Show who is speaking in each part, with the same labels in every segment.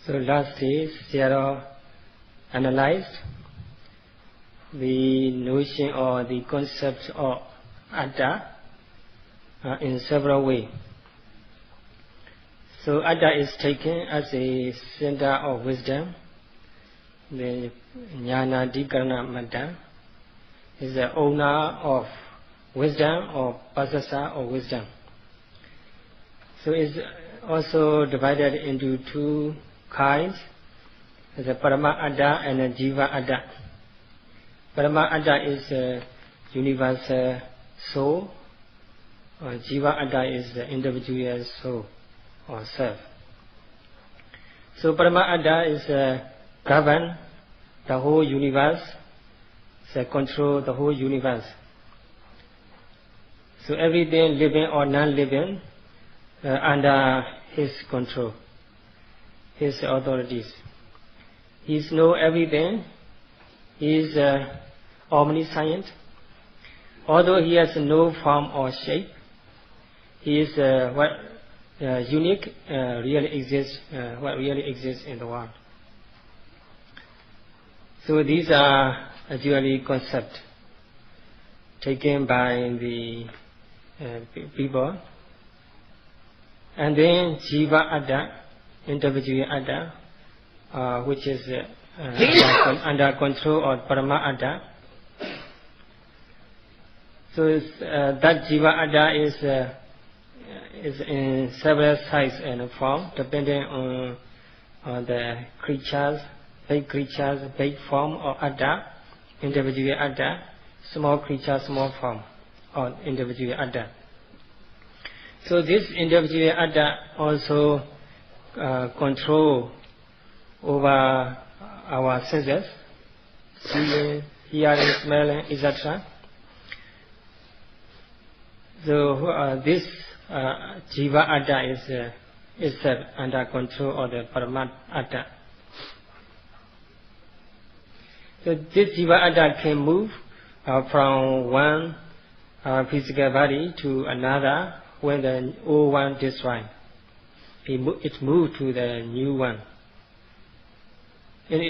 Speaker 1: So last day, Sayadaw analyzed the notion or the concept of Atta in several ways. So Atta is taken as a center of wisdom. The Jnana Dhikarana Mata is the owner of wisdom or Pasasa of wisdom. So it's also divided into two kinds, the Parama Atta and the Jiva Atta. Parama Atta is a universal soul, or Jiva Atta is the individual soul or self. So Parama Atta is govern the whole universe, control the whole universe. So everything living or non-living under his control, his authorities. He knows everything. He is omniscient. Although he has no form or shape, he is what unique really exists. What really exists in the world. So these are actually concepts taken by the people. And then Jiva Atta, individual Atta, which is under control of Parama Atta. So that Jiva Atta is in several sizes and form, depending on the creatures, big form of Atta, individual Atta, small creature, small form of individual Atta. So this individual Atta also control over our senses, seeing, hearing, smelling, etc. So this Jiva Atta is under control of the Paramat Atta. So this Jiva Atta can move from one physical body to another when the old one destroyed. It moved to the new one. And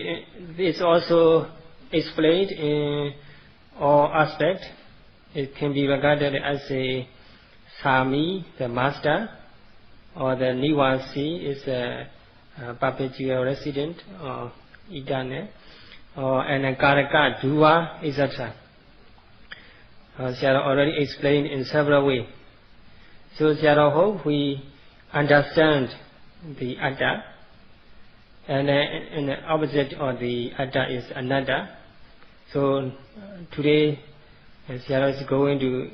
Speaker 1: it's also explained in all aspects. It can be regarded as a Sami, the master, or the Nivasi is a perpetual resident or eternal, and a Karaka, Duva, etc. Sayadaw already explained in several ways. So Sayadaw hope we understand the Atta, and the opposite of the Atta is Anatta. So today Sayadaw is going to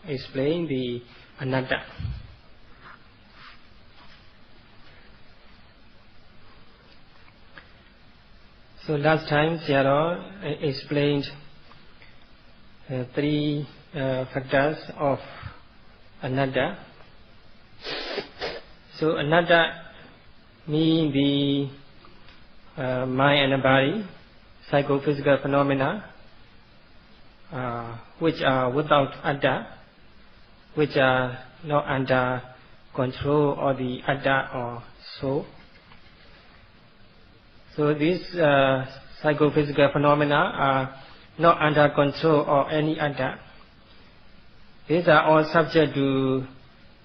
Speaker 1: explain the Anatta. So last time Sayadaw explained three factors of Anatta. So Anatta means the mind and the body, psychophysical phenomena, which are without Atta, which are not under control of the Atta or soul. So these psychophysical phenomena are not under control of any Atta. These are all subject to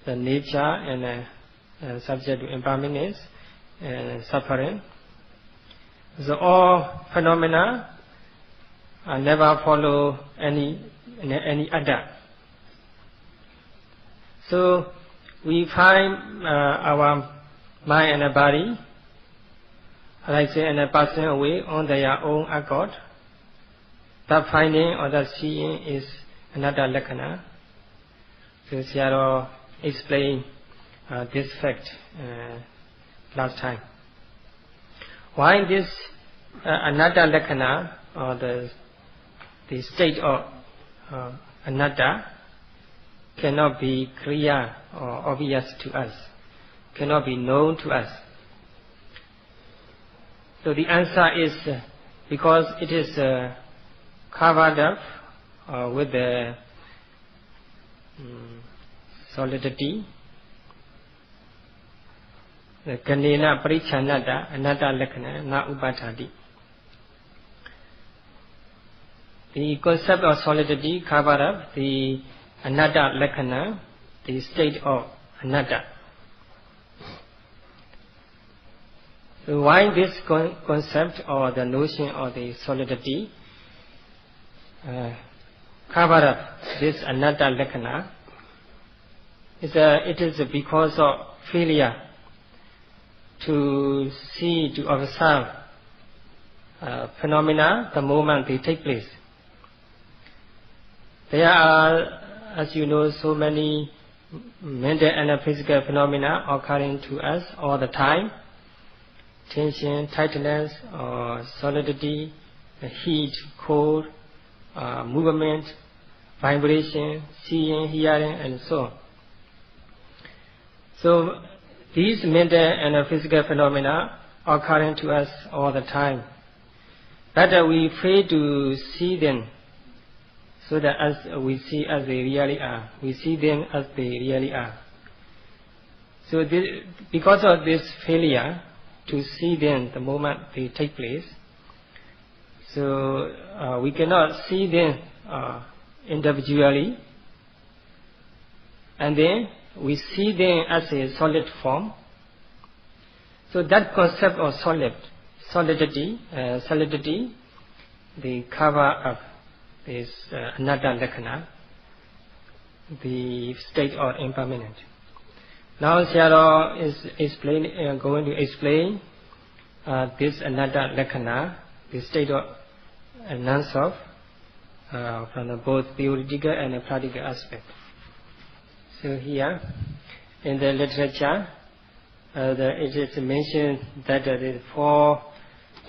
Speaker 1: the nature and subject to impermanence and suffering. So all phenomena never follow any Atta. So we find our mind and the body, like say, and passing away on their own accord. That finding or that seeing is another lakkhana. So Sayadaw explained this fact last time. Why this anatta lakkhana, or the state of anatta, cannot be clear or obvious to us, cannot be known to us? So the answer is because it is covered up with the solidity the Kanena Parichanada, Anatta Lakana, Na Upatadi. The concept of solidity covered up the Anatta Lakana, the state of Anatta. So why this concept or the notion of the solidity cover up this Anatta Lakana? It is because of failure to see, to observe phenomena the moment they take place. There are, as you know, so many mental and physical phenomena occurring to us all the time. Tension, tightness, or solidity, heat, cold, movement, vibration, seeing, hearing, and so on. So these mental and physical phenomena occurring to us all the time. But we fail to see them so that as we see as they really are. We see them as they really are. So because of this failure to see them the moment they take place, so we cannot see them individually, and then we see them as a solid form. So that concept of solidity, the cover of this Anatta Lakana, the state of impermanent. Now Sayadaw is going to explain this Anatta Lakana, the state of non-self, from both theoretical and practical aspect. So here, in the literature, it is mentioned that there are 4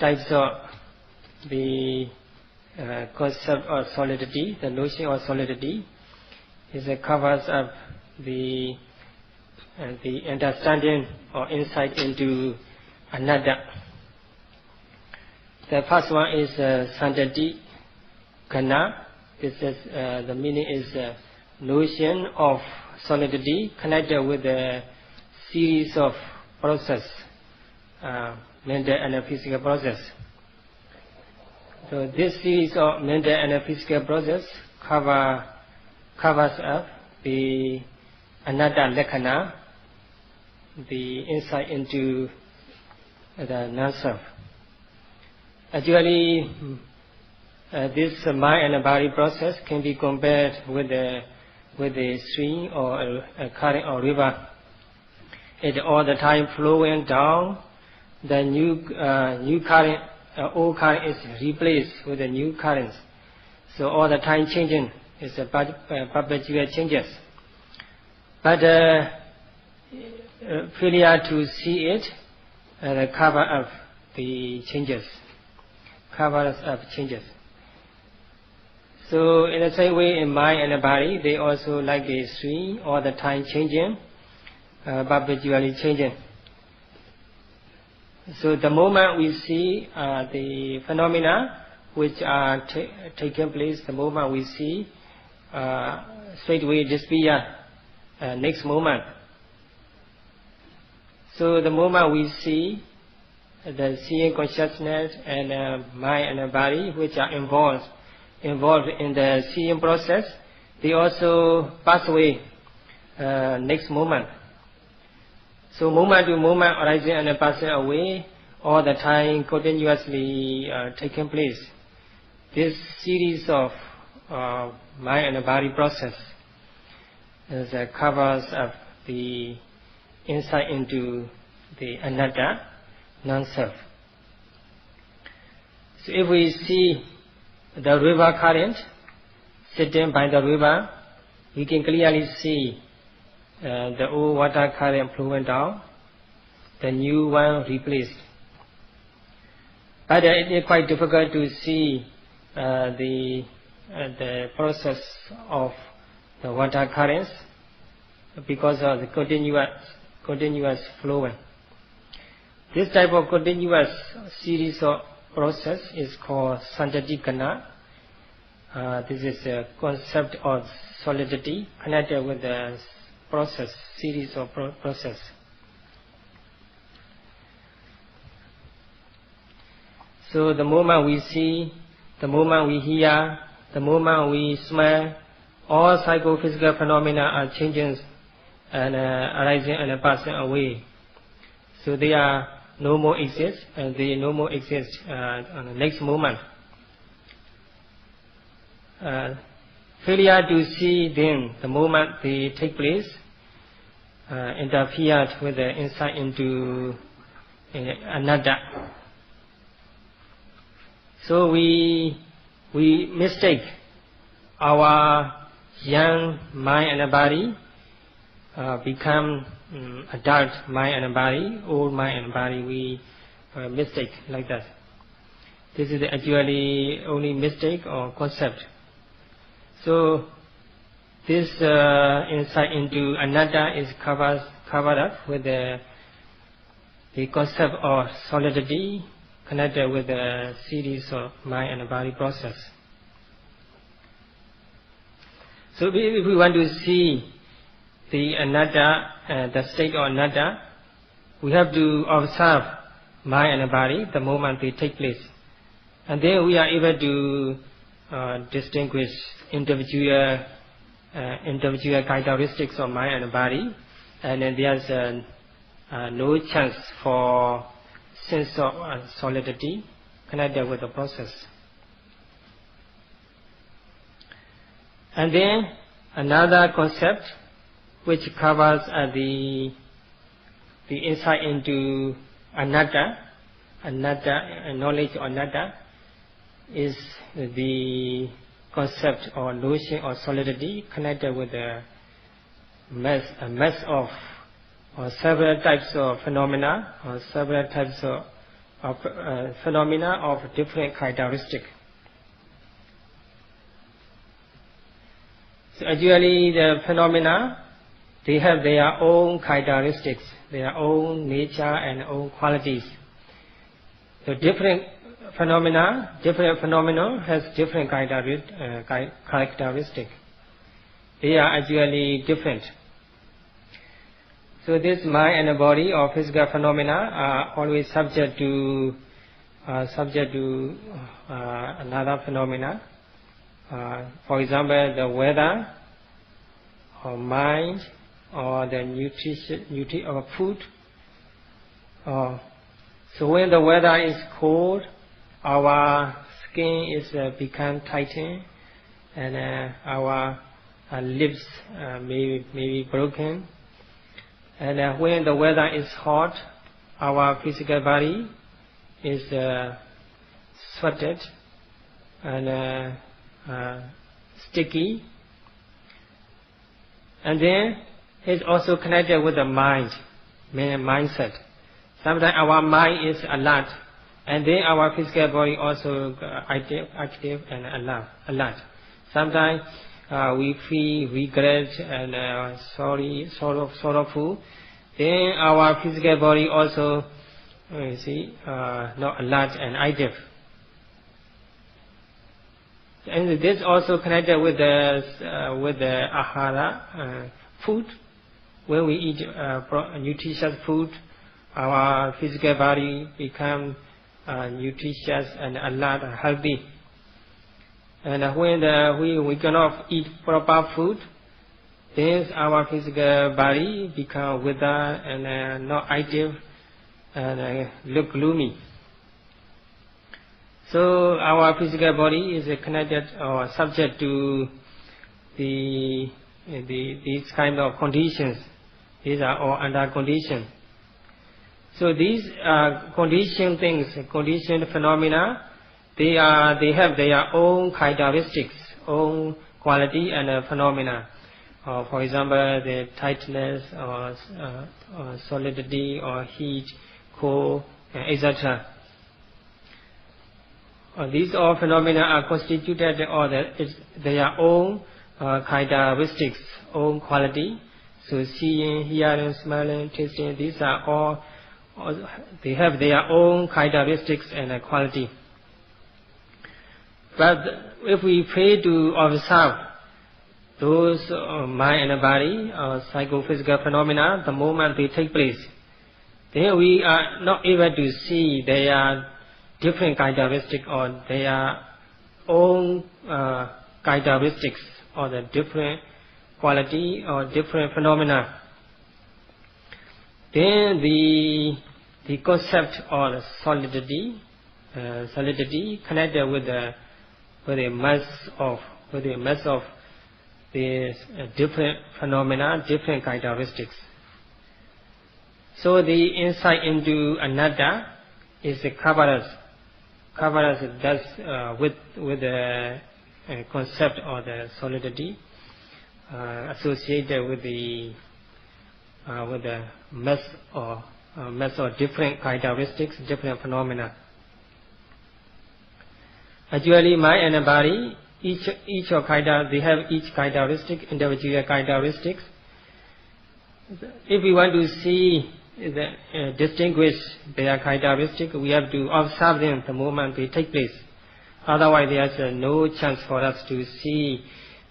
Speaker 1: types of the concept of solidity. The notion of solidity covers up the understanding or insight into anatta. The first one is Santati Gana. This is the meaning is notion of solidity connected with a series of process, mental and physical process. So this series of mental and physical process covers up the Anatta Lakana, the insight into the non-self. Actually, this mind and body process can be compared with a stream or a current or river. It all the time flowing down. The new current, old current is replaced with a new current. So all the time changing is a perpetual changes. But failure to see it, the cover up the changes. Covers up changes. So in the same way, in mind and the body, they also like a stream all the time changing, perpetually changing. So the moment we see the phenomena which are taking place, the moment we see, straightway disappear next moment. So the moment we see the seeing consciousness and mind and body which are involved in the seeing process, they also pass away next moment. So moment to moment arising and passing away, all the time continuously taking place. This series of mind and body process covers up the insight into the anatta, non-self. So if we see the river current sitting by the river, we can clearly see the old water current flowing down, the new one replaced. But it is quite difficult to see the process of the water currents because of the continuous flowing. This type of continuous series of process is called Sanjatikana. This is a concept of solidity connected with the process, series of process. So the moment we see, the moment we hear, the moment we smell, all psychophysical phenomena are changing and arising and passing away. So they are no more exist, and they no more exist on the next moment. Failure to see them the moment they take place interfered with the insight into anatta. So we mistake our young mind and body become adult mind and body, old mind and body. We mistake like that. This is actually only mistake or concept. So this insight into anatta is covered up with the concept of solidity connected with the series of mind and body process. So if we want to see the anatta, the state of anatta, we have to observe mind and body the moment they take place. And then we are able to distinguish individual characteristics of mind and body, and then there's no chance for sense of solidity connected with the process. And then another concept which covers the insight into anatta, knowledge of anatta, is the concept or notion of solidity connected with the mass of several types of phenomena or several types of phenomena of different characteristics. So actually the phenomena, they have their own characteristics, their own nature and own qualities. So different phenomena has different characteristics. They are actually different. So this mind and body or physical phenomena are always subject to another phenomena. For example, the weather, or mind, or the nutrition or food. So when the weather is cold, our skin is become tightened, and our lips may be broken. And when the weather is hot, our physical body is sweated and sticky. And then it's also connected with the mindset. Sometimes our mind is alert, and then our physical body also active and alert. Sometimes we feel regret and sorrowful. Then our physical body also, not alert and active. And this also connected with the ahara, food. When we eat nutritious food, our physical body become nutritious and alert and healthy. And when we cannot eat proper food, then our physical body become withered and not active and look gloomy. So our physical body is connected or subject to these kind of conditions. These are all under condition. So these conditioned things, conditioned phenomena, they have their own characteristics, own quality and phenomena. For example, the tightness or solidity or heat, cold, etc. These all phenomena are constituted or their own characteristics, own quality. So seeing, hearing, smelling, tasting, these are all they have their own characteristics and quality. But if we fail to observe those mind and body or psychophysical phenomena the moment they take place, then we are not able to see their different characteristic or their own characteristics or the different quality or different phenomena. Then the concept or solidity connected with the mass of these different phenomena, different characteristics. So the insight into anatta is covered thus with the concept or the solidity associated with the mass or different characteristics, different phenomena. Actually, mind and body, each of they have each characteristic, individual characteristics. If we want to see distinguish their characteristic, we have to observe them the moment they take place. Otherwise, there's no chance for us to see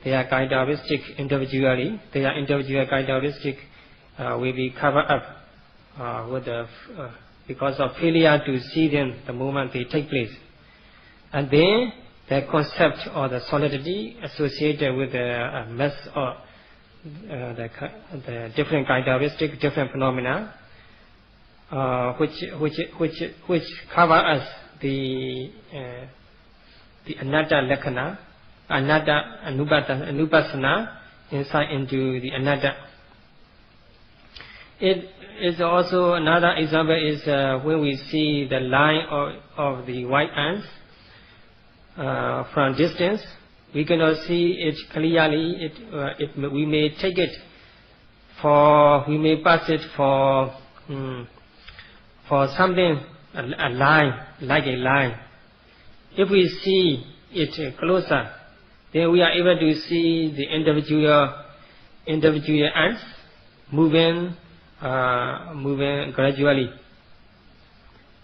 Speaker 1: their characteristic individually. Their individual characteristic will be covered up because of failure to see them the moment they take place. And then the concept or the solidity associated with the mass or the different characteristic, different phenomena, which cover us the anatta lakkhana, anatta anupassana, insight into the anatta. It is also another example is when we see the line of the white ants from distance. We cannot see it clearly. We may take it we may pass it for something, a line, like a line. If we see it closer, then we are able to see the individual ants moving gradually.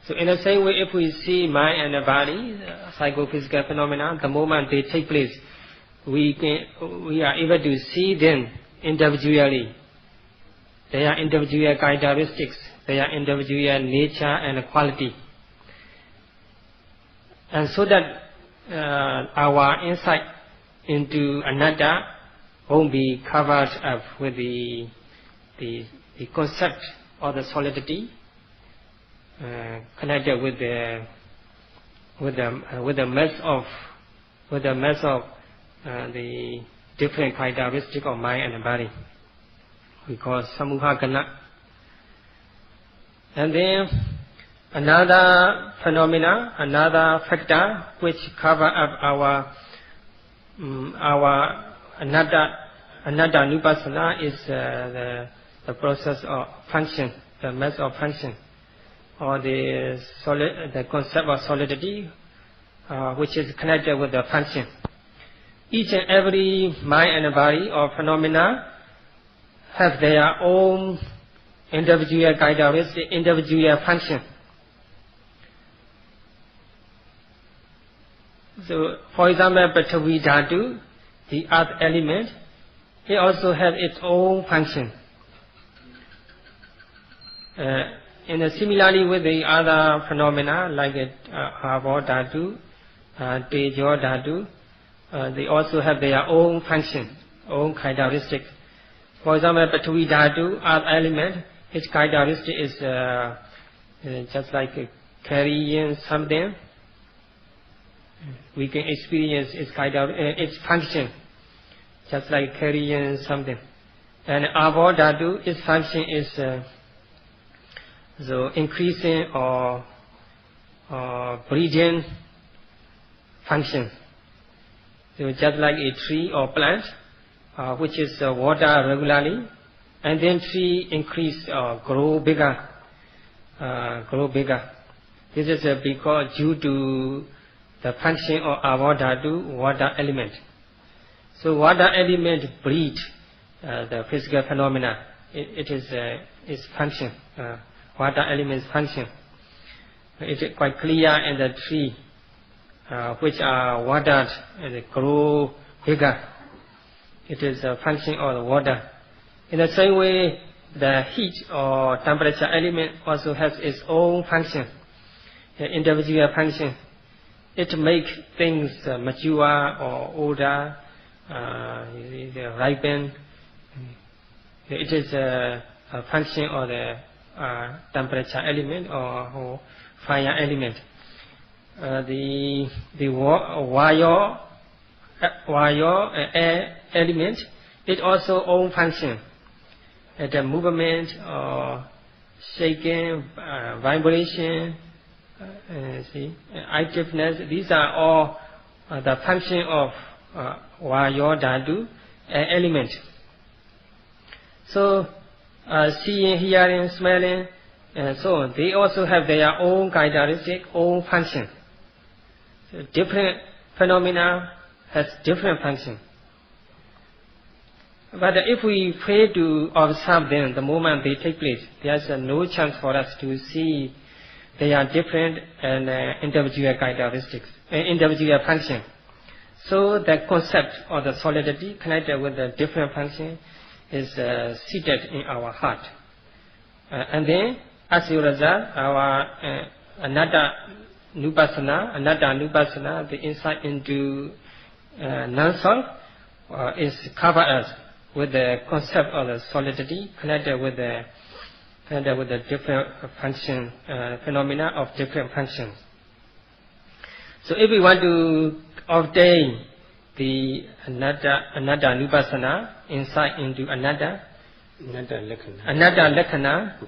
Speaker 1: So in the same way, if we see mind and the body, psychophysical phenomena, the moment they take place, we are able to see them individually. Their individual characteristics, their individual nature and quality. And so that our insight into anatta won't be covered up with the concept or the solidity connected with the mass of the different characteristic of mind and body. We call samuhagana. And then another phenomena, another factor which cover up our anatta nupassana is the process of function, the mass of function, or the concept of solidity, which is connected with the function. Each and every mind and body or phenomena have their own individual characteristic, individual function. So, for example, Prithvi Dhatu, the earth element, it also has its own function. Similarly with the other phenomena like Hava Dhatu, Tejo Dhatu, they also have their own function, own characteristic. For example, Prithvi Dhatu, earth element, its characteristic is just like carrying something. We can experience its function, just like carrying something. And Hava Dhatu, its function is so increasing or breeding function. So just like a tree or plant, which is water regularly, and then tree increase or grow bigger. This is because due to the function of our dhatu, water element. So water element breed the physical phenomena. It is its function. Water element's function. It is quite clear in the tree, which are watered and grow bigger. It is a function of the water. In the same way, the heat or temperature element also has its own function. individual function. It makes things mature or older, ripen. It is a function of the temperature element or fire element. The wire air element, it also own function. The movement or shaking, vibration, activeness, these are all the function of wire dhatu element. So seeing, hearing, smelling, and so on, they also have their own characteristic, own function. So different phenomena has different function. But if we fail to observe them the moment they take place, there's no chance for us to see they are different and individual characteristics, individual function. So the concept of the solidity connected with the different function is seated in our heart. And then, as a result, our anatta nupassana, the insight into non-self, is covered us with the concept of the solidity connected with the different function phenomena of different functions. So if we want to obtain the anatta nupassana, insight into anatta lakkhana,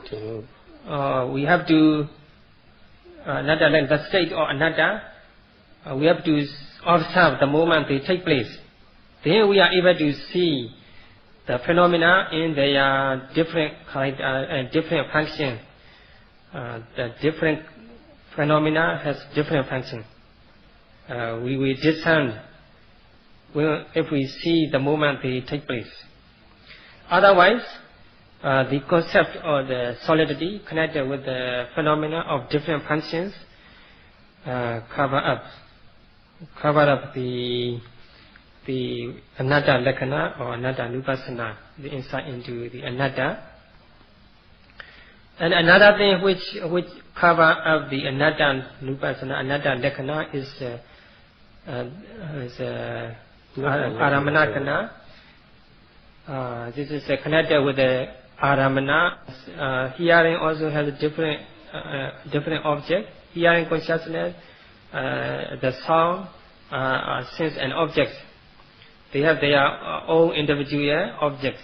Speaker 1: we have to the state of anatta, we have to observe the moment they take place. Then we are able to see the phenomena in their different different function. The different phenomena has different function. We will discern if we see the moment they take place. Otherwise, the concept of the solidity connected with the phenomena of different functions cover up the anatta lakkhana or anatta nupassana, the insight into the anatta. And another thing which cover up the anatta nupassana, anatta lakkhana is aramanakana. This is connected with the aramana. Hearing also has a different object. Hearing consciousness, the sound, sense and objects. They have their own individual objects.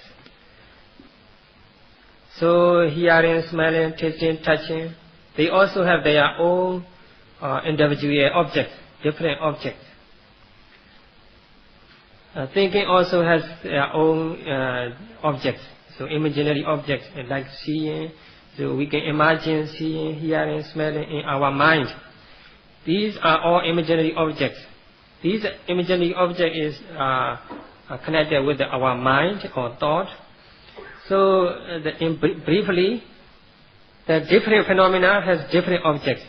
Speaker 1: So hearing, smelling, tasting, touching, they also have their own individual objects, different objects. Thinking also has their own objects, so imaginary objects like seeing. So we can imagine seeing, hearing, smelling in our mind. These are all imaginary objects. These imaginary object is connected with our mind or thought. So briefly, the different phenomena has different objects.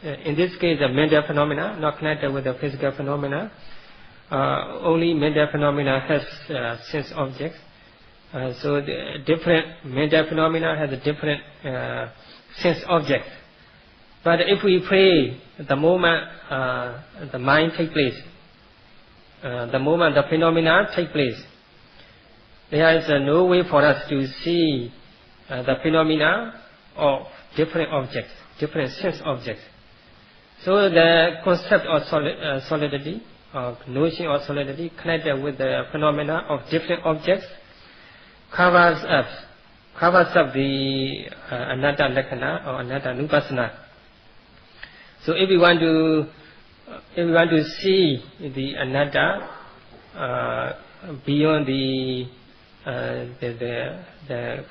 Speaker 1: In this case, the mental phenomena not connected with the physical phenomena. Only mental phenomena has sense objects. So the different mental phenomena has a different sense objects. But if we pray, the moment the mind take place, the moment the phenomena take place, there is no way for us to see the phenomena of different objects, different sense objects. So the concept of solidity, of notion of solidity connected with the phenomena of different objects covers up the anatta lakkhana or anatta nupassana. So if we want to see the anatta beyond the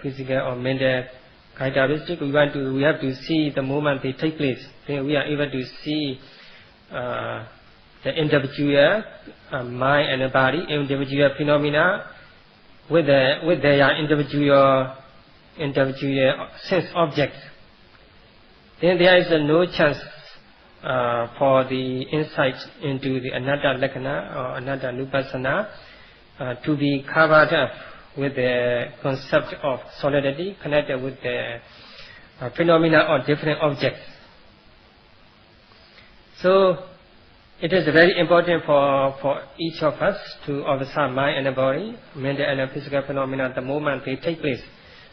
Speaker 1: physical or mental characteristic, we have to see the moment they take place. Then we are able to see the individual mind and the body, individual phenomena with their individual sense objects. Then there is no chance for the insight into the anatta lakkhana or anatta nupassana to be covered up with the concept of solidity connected with the phenomena of different objects. So it is very important for each of us to observe mind and body, mental and physical phenomena the moment they take place,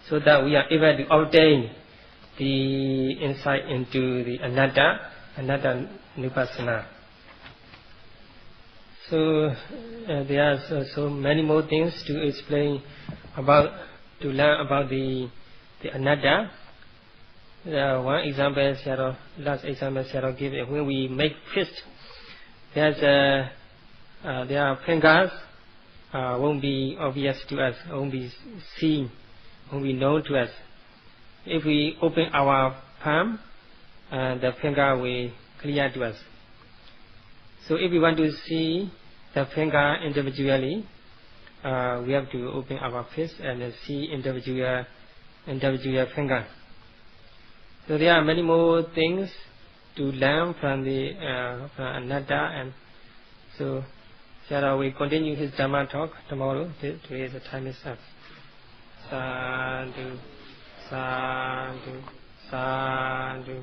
Speaker 1: so that we are able to obtain the insight into the anatta nupassana. So there are so many more things to explain about, to learn about the anatta. One example, last example, give it. When we make fist, there are fingers, won't be obvious to us, won't be seen, won't be known to us. If we open our palm, the finger will clear to us. So if we want to see the finger individually, we have to open our fist and see individual finger. So there are many more things to learn from the from anatta, and so shall we continue his Dhamma talk tomorrow? Today the time is up. Sadhu, sadhu, sadhu.